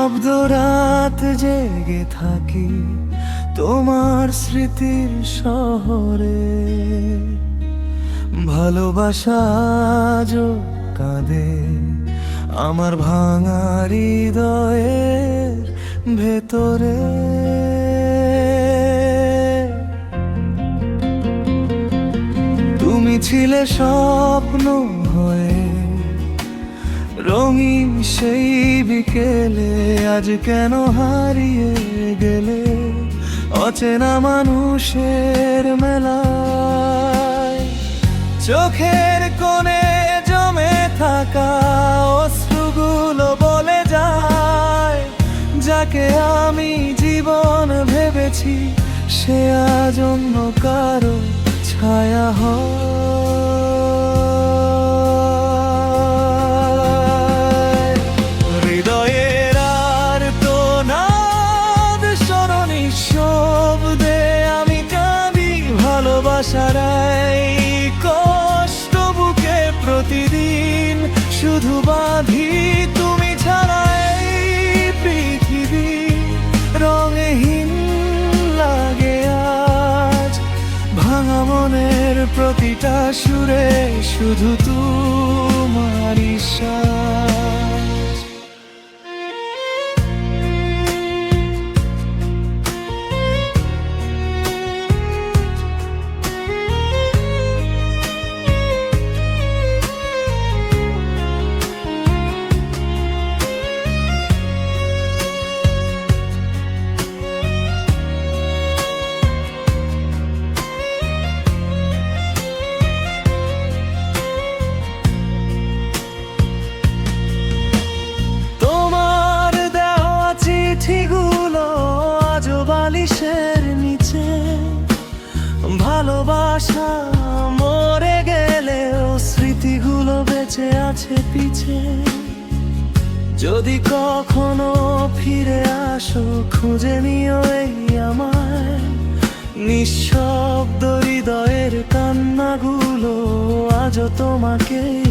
নিঃশব্দ রাত জেগে থাকি তোমার স্মৃতির শহরে। ভালোবাসা আজও কাঁদে আমার ভাঙা হৃদয়ের ভেতরে। তুমি ছিলে স্বপ্ন হয়ে রঙিন সেই বিকেলে, আজ কেন হারিয়ে গেলে অচেনা মানুষের মেলায়। চোখের কোণে জমে থাকা অশ্রুগুলো বলে যায়, যাকে আমি জীবন ভেবেছি সে আজ অন্য কারো ছায়া হয়। হৃদয়ের আর্তনাদ স্মরণী শব্দে আমি কাঁদি, ভালোবাসার এই কষ্ট বুকে প্রতিদিন শুধু বাঁধি। তুমি ছাড়া এই পৃথিবী রঙহীন লাগে আজ, ভাঙা মনের প্রতিটা সুরে শুধু তোমারই শ্বাস। চিঠিগুলো আজও বালিশের নিচে, ভালোবাসা মরে গেলেও স্মৃতিগুলো বেঁচে আছে পিছে। যদি কখনো ফিরে আসো খুঁজে নিও এই আমায়, নিঃশব্দ হৃদয়ের কান্নাগুলো আজও তোমাকেই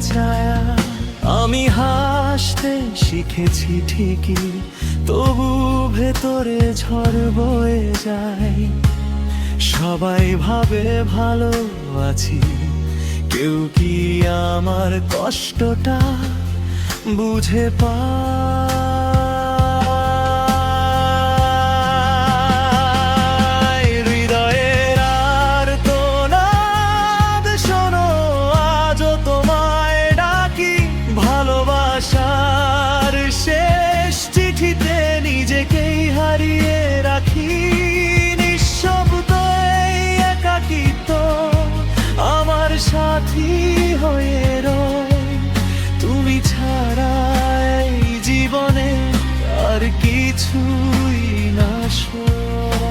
ছায়া। আমি হাসতে শিখেছি ঠিকই, তবু ভেতরে ঝড় বয়ে যায়। সবাই ভাবে ভালো আছি, কেউ কি আমার কষ্টটা বুঝে পায়? হৃদয়ের আর্তনাদ শোনো, আজও তোমায় ডাকি, ভালোবাসার শেষ চিঠিতে নিজেকেই হারিয়ে রাখি। নিঃশব্দ এই একাকিত্ব আমার সাথী হয়ে রয়, তুমি ছাড়া এই জীবনে আর কিছুই না সয়।